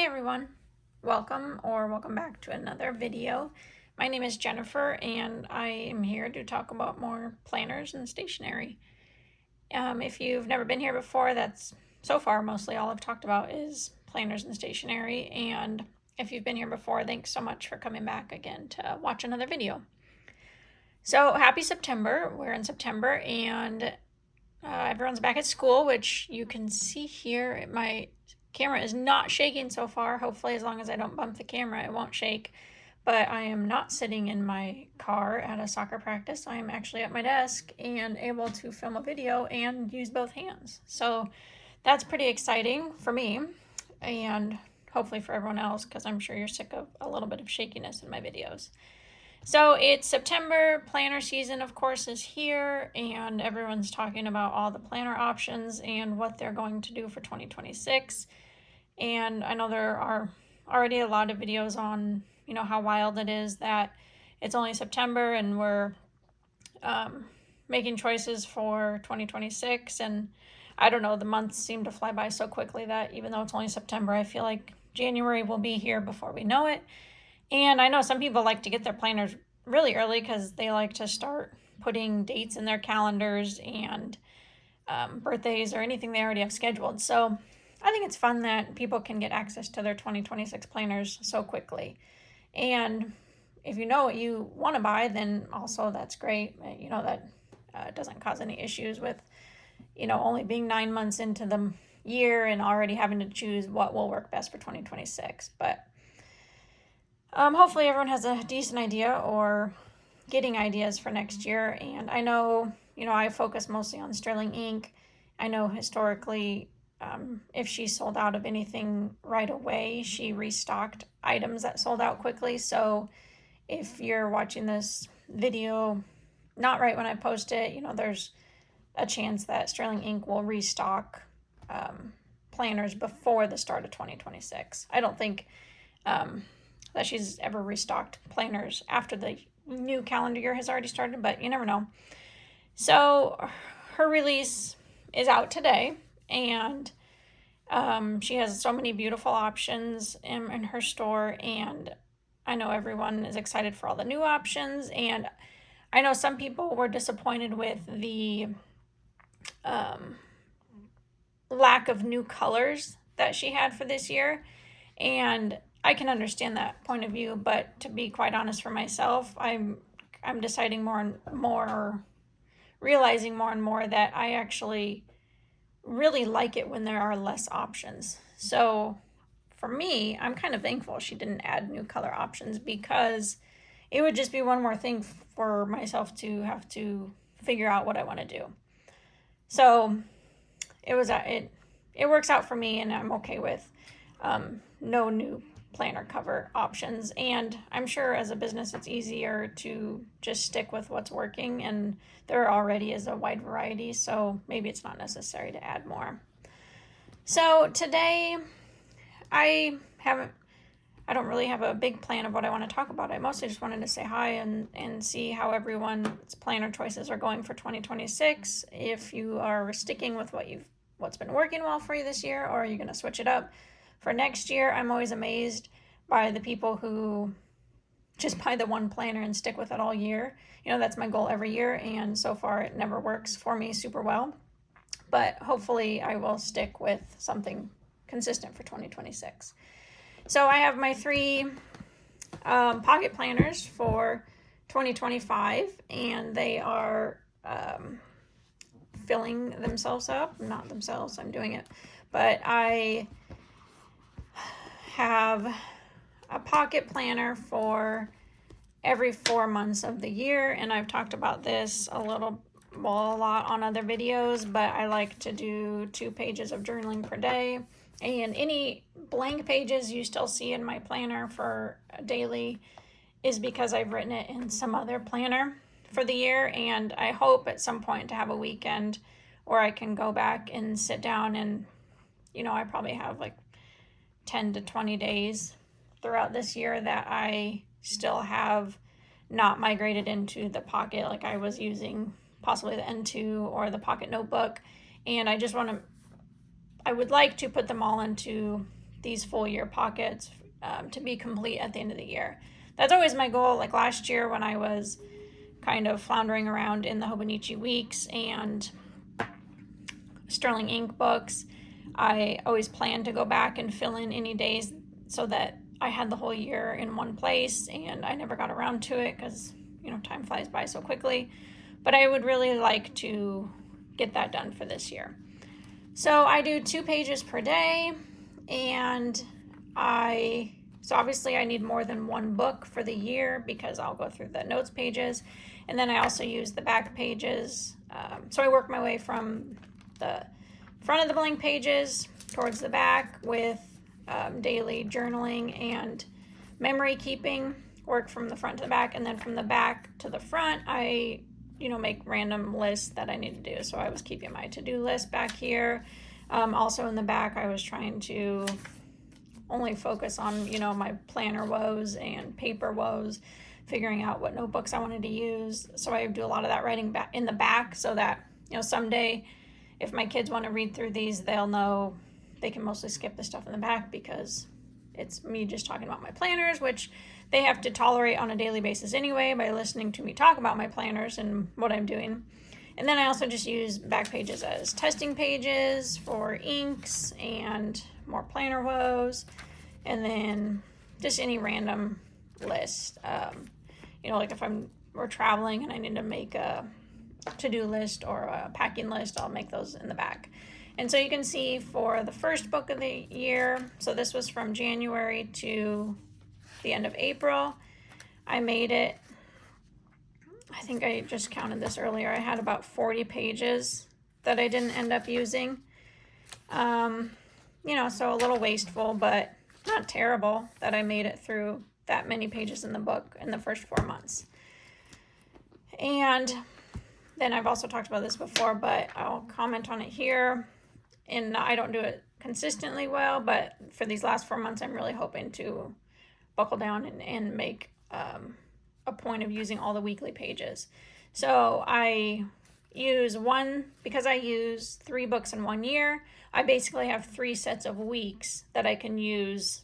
Hi everyone, welcome back to another video. My name is Jennifer and I am here to talk about more planners and stationery. If you've never been here before, that's so far mostly all I've talked about is planners and stationery, and if you've been here before, thanks so much for coming back again to watch another video. So happy September. We're in September and everyone's back at school, which you can see here. My camera is not shaking so far. Hopefully, as long as I don't bump the camera, it won't shake. But I am not sitting in my car at a soccer practice. I am actually at my desk and able to film a video and use both hands. So that's pretty exciting for me and hopefully for everyone else, because I'm sure you're sick of a little bit of shakiness in my videos. So it's September, planner season of course is here, and everyone's talking about all the planner options and what they're going to do for 2026. And I know there are already a lot of videos on, how wild it is that it's only September and we're making choices for 2026. And I don't know, the months seem to fly by so quickly that even though it's only September, I feel like January will be here before we know it. And I know some people like to get their planners really early because they like to start putting dates in their calendars and birthdays or anything they already have scheduled. So I think it's fun that people can get access to their 2026 planners so quickly. And if you know what you want to buy, then also that's great. That doesn't cause any issues with, only being 9 months into the year and already having to choose what will work best for 2026. But hopefully everyone has a decent idea or getting ideas for next year. And I know, I focus mostly on Sterling Ink. I know historically, if she sold out of anything right away, she restocked items that sold out quickly. So if you're watching this video not right when I post it, there's a chance that Sterling Ink will restock planners before the start of 2026. I don't think that she's ever restocked planners after the new calendar year has already started, but you never know. So her release is out today, and she has so many beautiful options in her store, and I know everyone is excited for all the new options. And I know some people were disappointed with the lack of new colors that she had for this year, and I can understand that point of view, but to be quite honest for myself, I'm deciding more and more, realizing more and more that I actually really like it when there are less options. So for me, I'm kind of thankful she didn't add new color options, because it would just be one more thing for myself to have to figure out what I want to do. So it works out for me, and I'm okay with no new planner cover options. And I'm sure as a business it's easier to just stick with what's working, and there already is a wide variety, so maybe it's not necessary to add more. So today I don't really have a big plan of what I want to talk about. I mostly just wanted to say hi and see how everyone's planner choices are going for 2026. If you are sticking with what's been working well for you this year, or are you going to switch it up for next year? I'm always amazed by the people who just buy the one planner and stick with it all year. That's my goal every year, and so far it never works for me super well. But hopefully I will stick with something consistent for 2026. So I have my 3 pocket planners for 2025, and they are filling themselves up. Not themselves, I'm doing it. But I have a pocket planner for every 4 months of the year, and I've talked about this a lot on other videos, but I like to do 2 pages of journaling per day, and any blank pages you still see in my planner for daily is because I've written it in some other planner for the year, and I hope at some point to have a weekend where I can go back and sit down and, I probably have like 10 to 20 days throughout this year that I still have not migrated into the pocket, like I was using possibly the N2 or the pocket notebook. And I would like to put them all into these full year pockets to be complete at the end of the year. That's always my goal. Like last year when I was kind of floundering around in the Hobonichi Weeks and Sterling Ink books, I always planned to go back and fill in any days so that I had the whole year in one place, and I never got around to it because, time flies by so quickly. But I would really like to get that done for this year. So I do 2 pages per day, and so obviously I need more than one book for the year because I'll go through the notes pages, and then I also use the back pages. So I work my way from the front of the blank pages towards the back with daily journaling and memory keeping, work from the front to the back, and then from the back to the front I make random lists that I need to do. So I was keeping my to-do list back here. Also in the back I was trying to only focus on my planner woes and paper woes, figuring out what notebooks I wanted to use. So I do a lot of that writing back in the back so that someday if my kids want to read through these, they'll know they can mostly skip the stuff in the back because it's me just talking about my planners, which they have to tolerate on a daily basis anyway by listening to me talk about my planners and what I'm doing. And then I also just use back pages as testing pages for inks and more planner woes, and then just any random list. Like if we're traveling and I need to make a to-do list or a packing list, I'll make those in the back. And so you can see for the first book of the year, so this was from January to the end of April, I made it, I think I just counted this earlier, I had about 40 pages that I didn't end up using. So a little wasteful, but not terrible that I made it through that many pages in the book in the first 4 months. And then I've also talked about this before, but I'll comment on it here. And I don't do it consistently well, but for these last 4 months, I'm really hoping to buckle down and make a point of using all the weekly pages. So I use because I use 3 books in 1 year, I basically have 3 sets of weeks that I can use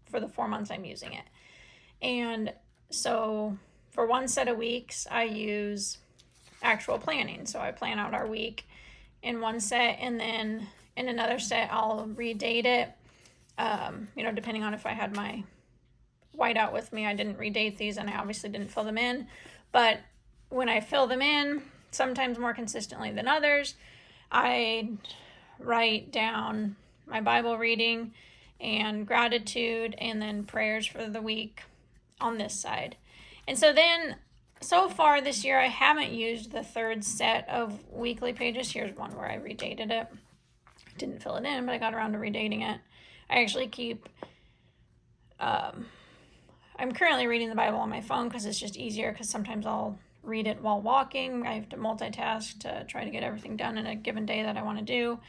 for the 4 months I'm using it. And so for 1 set of weeks, I use actual planning. So I plan out our week in 1 set, and then in another set I'll redate it. Depending on if I had my whiteout with me. I didn't redate these, and I obviously didn't fill them in. But when I fill them in, sometimes more consistently than others, I write down my Bible reading and gratitude and then prayers for the week on this side. And so far this year, I haven't used the 3rd set of weekly pages. Here's one where I redated it. Didn't fill it in, but I got around to redating it. I actually keep, I'm currently reading the Bible on my phone because it's just easier, because sometimes I'll read it while walking. I have to multitask to try to get everything done in a given day that I want to do.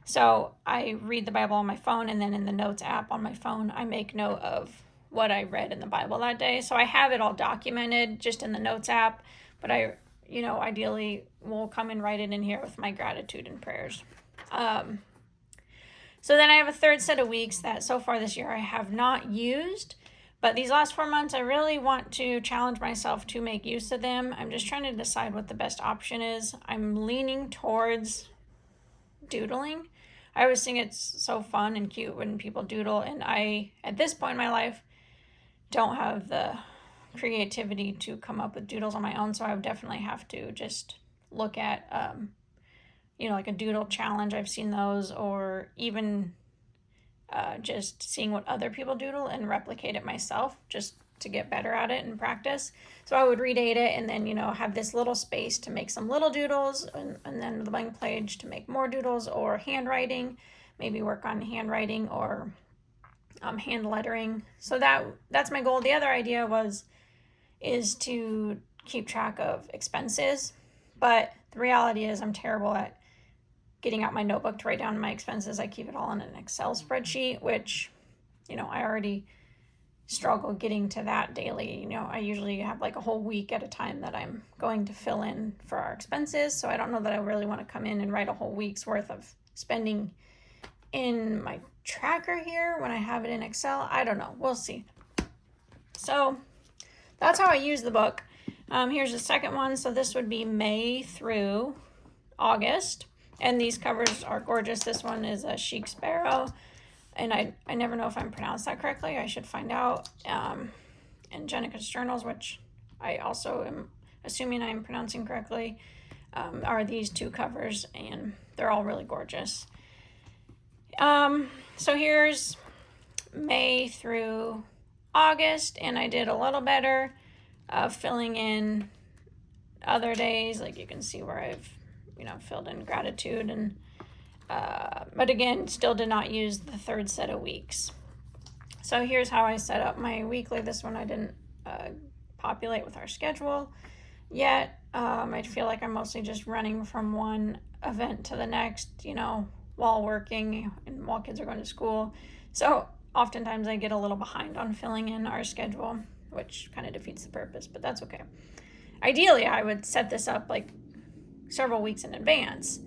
So I read the Bible on my phone, and then in the notes app on my phone, I make note of what I read in the Bible that day. So I have it all documented just in the notes app, but I, ideally will come and write it in here with my gratitude and prayers. So then I have a 3rd set of weeks that so far this year I have not used, but these last 4 months I really want to challenge myself to make use of them. I'm just trying to decide what the best option is. I'm leaning towards doodling. I always think it's so fun and cute when people doodle, and I, at this point in my life, don't have the creativity to come up with doodles on my own, so I would definitely have to just look at like a doodle challenge. I've seen those, or even just seeing what other people doodle and replicate it myself just to get better at it and practice. So I would redate it and then have this little space to make some little doodles, and then the blank page to make more doodles, or handwriting, maybe work on handwriting or hand lettering. So that's my goal. The other idea is to keep track of expenses, but the reality is I'm terrible at getting out my notebook to write down my expenses. I keep it all in an Excel spreadsheet, which I already struggle getting to that daily. I usually have like a whole week at a time that I'm going to fill in for our expenses, so I don't know that I really want to come in and write a whole week's worth of spending in my tracker here when I have it in Excel. I don't know. We'll see. So that's how I use the book. Here's the second one. So this would be May through August. And these covers are gorgeous. This one is a Chic Sparrow. And I never know if I'm pronounced that correctly. I should find out. And Jenica's Journals, which I also am assuming I'm pronouncing correctly, are these two covers. And they're all really gorgeous. So here's May through August. And I did a little better filling in other days. Like you can see where I've filled in gratitude, and but again, still did not use the third set of weeks. So here's how I set up my weekly. This one I didn't populate with our schedule yet. I feel like I'm mostly just running from one event to the next, while working and while kids are going to school. So oftentimes I get a little behind on filling in our schedule, which kind of defeats the purpose, but that's okay. Ideally, I would set this up like several weeks in advance.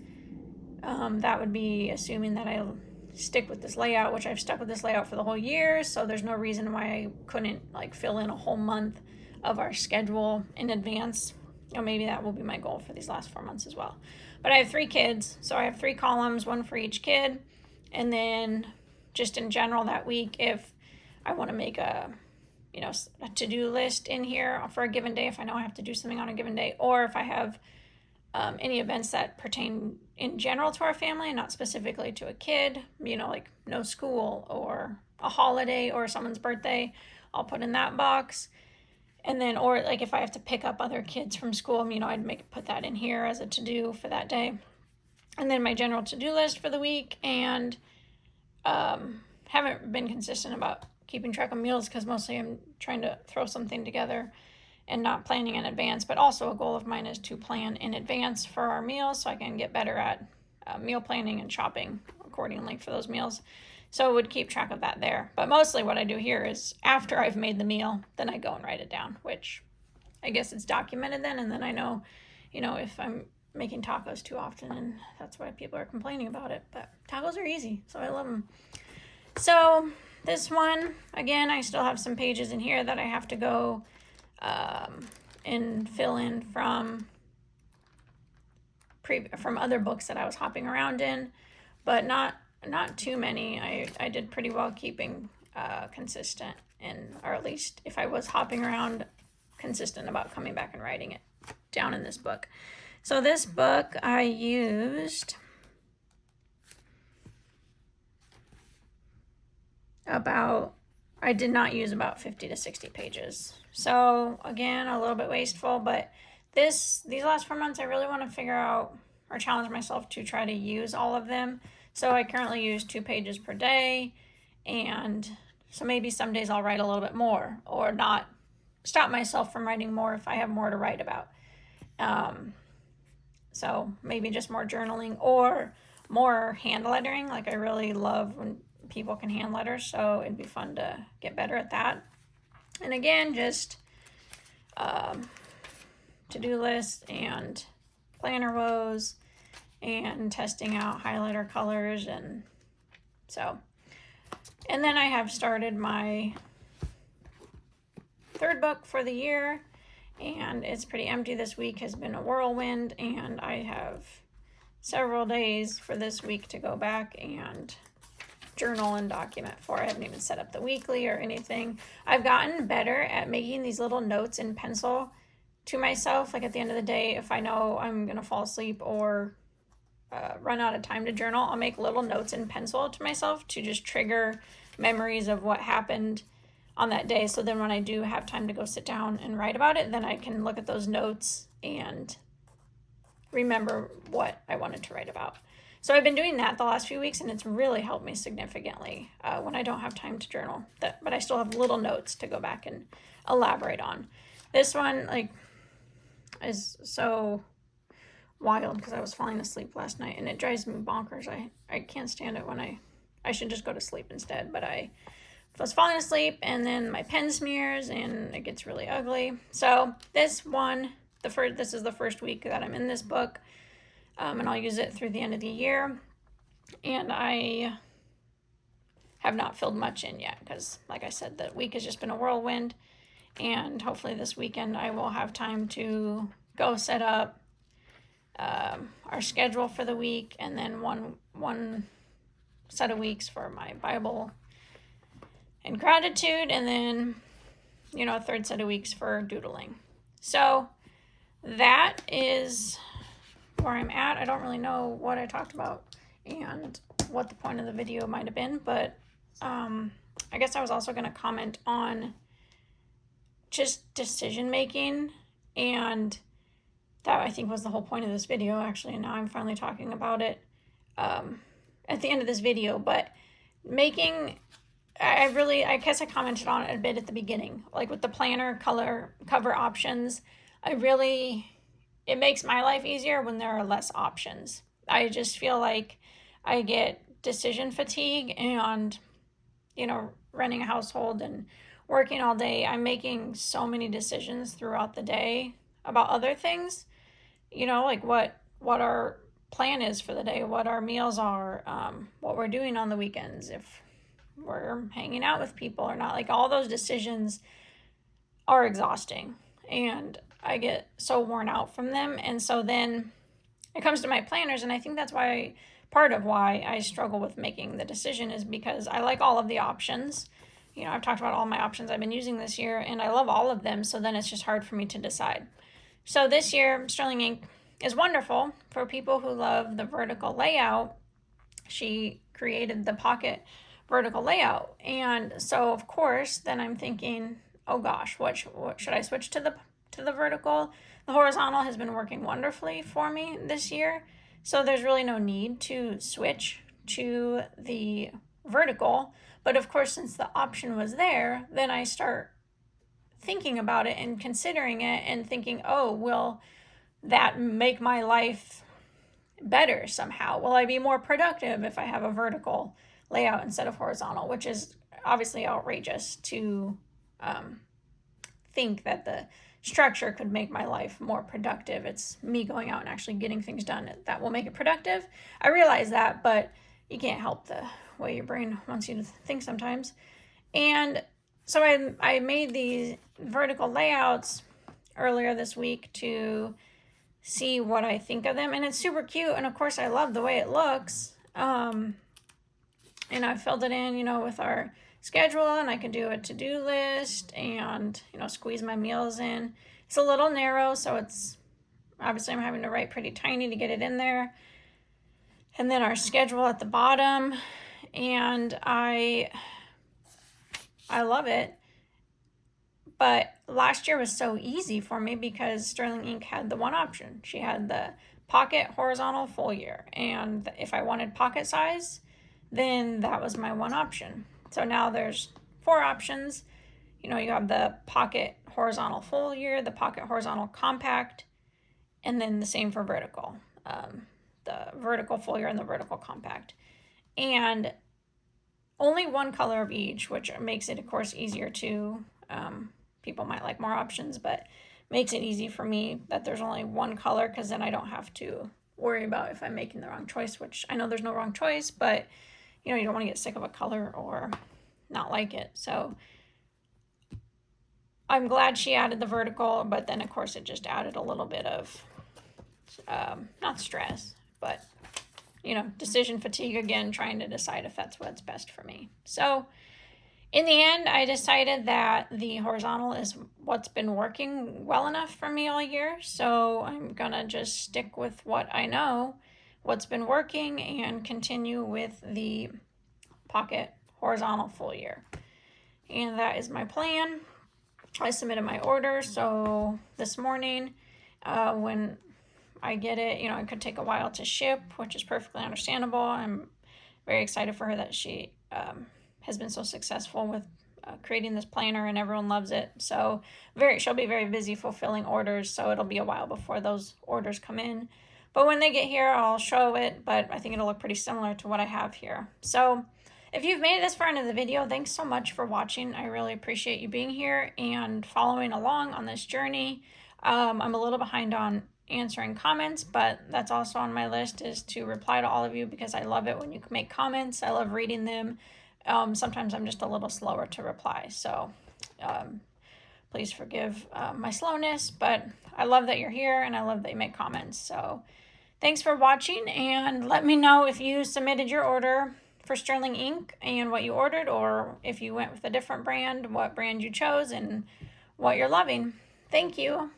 That would be assuming that I stick with this layout, which I've stuck with this layout for the whole year, so there's no reason why I couldn't fill in a whole month of our schedule in advance. Maybe that will be my goal for these last 4 months as well. But I have 3 kids, so I have 3 columns, one for each kid, and then just in general that week, if I want to make a to-do list in here for a given day, if I know I have to do something on a given day, or if I have any events that pertain in general to our family and not specifically to a kid, like no school or a holiday or someone's birthday, I'll put in that box. And then, or like if I have to pick up other kids from school, I'd put that in here as a to-do for that day. And then my general to-do list for the week, and haven't been consistent about keeping track of meals because mostly I'm trying to throw something together and not planning in advance. But also a goal of mine is to plan in advance for our meals so I can get better at meal planning and shopping accordingly for those meals. So I would keep track of that there. But mostly what I do here is after I've made the meal, then I go and write it down, which I guess it's documented then. And then I know, if I'm making tacos too often, and that's why people are complaining about it. But tacos are easy, so I love them. So this one, again, I still have some pages in here that I have to go and fill in from other books that I was hopping around in, but not too many. I did pretty well keeping consistent, or at least if I was hopping around, consistent about coming back and writing it down in this book. So this book I used I did not use about 50 to 60 pages. So again, a little bit wasteful, but these last 4 months, I really want to figure out or challenge myself to try to use all of them. So I currently use 2 pages per day, and so maybe some days I'll write a little bit more, or not stop myself from writing more if I have more to write about. So maybe just more journaling or more hand lettering. Like I really love when people can hand letter, so it'd be fun to get better at that. And again, just to-do lists and planner woes and testing out highlighter colors. And so, and then I have started my 3rd book for the year, and it's pretty empty. This week has been a whirlwind, and I have several days for this week to go back and journal and document for. I haven't even set up the weekly or anything. I've gotten better at making these little notes in pencil to myself. Like at the end of the day, if I know I'm going to fall asleep or run out of time to journal, I'll make little notes in pencil to myself to just trigger memories of what happened on that day. So then when I do have time to go sit down and write about it, then I can look at those notes and remember what I wanted to write about. So I've been doing that the last few weeks, and it's really helped me significantly when I don't have time to journal. But I still have little notes to go back and elaborate on. This one is so wild because I was falling asleep last night, and it drives me bonkers. I can't stand it when I should just go to sleep instead, but I was falling asleep, and then my pen smears, and it gets really ugly. So this one, this is the first week that I'm in this book. And I'll use it through the end of the year. And I have not filled much in yet because, like I said, the week has just been a whirlwind. And hopefully this weekend I will have time to go set up our schedule for the week, and then one set of weeks for my Bible and gratitude, and then, you know, a third set of weeks for doodling. So that is where I'm at. I don't really know what I talked about and what the point of the video might have been, but I guess I was also going to comment on just decision making, and that I think was the whole point of this video, actually, and now I'm finally talking about it at the end of this video. But I guess I commented on it a bit at the beginning, like with the planner cover options. It makes my life easier when there are less options. I just feel like I get decision fatigue, and, you know, running a household and working all day, I'm making so many decisions throughout the day about other things, you know, like what our plan is for the day, what our meals are, what we're doing on the weekends, if we're hanging out with people or not. Like, all those decisions are exhausting, and I get so worn out from them. And so then it comes to my planners, and I think that's part of why I struggle with making the decision, is because I like all of the options. You know, I've talked about all my options I've been using this year, and I love all of them, so then it's just hard for me to decide. So this year, Sterling Ink is wonderful for people who love the vertical layout. She created the pocket vertical layout, and so of course, then I'm thinking, oh gosh, what should I switch to the vertical? The horizontal has been working wonderfully for me this year, so there's really no need to switch to the vertical. But of course, since the option was there, then I start thinking about it and considering it and thinking, oh, will that make my life better somehow? Will I be more productive if I have a vertical layout instead of horizontal? Which is obviously outrageous to think that the structure could make my life more productive. It's me going out and actually getting things done that will make it productive. I realize that, but you can't help the way your brain wants you to think sometimes. And so I made these vertical layouts earlier this week to see what I think of them, and it's super cute, and of course I love the way it looks. And I filled it in, you know, with our schedule, and I can do a to-do list and, you know, squeeze my meals in. It's a little narrow, so it's obviously I'm having to write pretty tiny to get it in there. And then our schedule at the bottom, and I love it. But last year was so easy for me because Sterling Ink had the one option. She had the pocket horizontal full year, and if I wanted pocket size, then that was my one option. So now there's 4 options. You know, you have the pocket horizontal full year, the pocket horizontal compact, and then the same for vertical. The vertical full year and the vertical compact. And only one color of each, which makes it, of course, easier to, people might like more options, but makes it easy for me that there's only one color, because then I don't have to worry about if I'm making the wrong choice, which I know there's no wrong choice, but, you know, you don't want to get sick of a color or not like it. So I'm glad she added the vertical, but then, of course, it just added a little bit of, not stress, but, you know, decision fatigue again, trying to decide if that's what's best for me. So in the end, I decided that the horizontal is what's been working well enough for me all year. So I'm gonna just stick with what I know, what's been working, and continue with the pocket horizontal full year. And that is my plan. I submitted my order, so this morning, when I get it, you know, it could take a while to ship, which is perfectly understandable. I'm very excited for her that she has been so successful with creating this planner, and everyone loves it. So she'll be very busy fulfilling orders, so it'll be a while before those orders come in. But when they get here, I'll show it, but I think it'll look pretty similar to what I have here. So if you've made it this far into the video, thanks so much for watching. I really appreciate you being here and following along on this journey. I'm a little behind on answering comments, but that's also on my list, is to reply to all of you, because I love it when you make comments. I love reading them. Sometimes I'm just a little slower to reply. So please forgive my slowness, but I love that you're here and I love that you make comments. So thanks for watching, and let me know if you submitted your order for Sterling ink and what you ordered, or if you went with a different brand, what brand you chose and what you're loving. Thank you.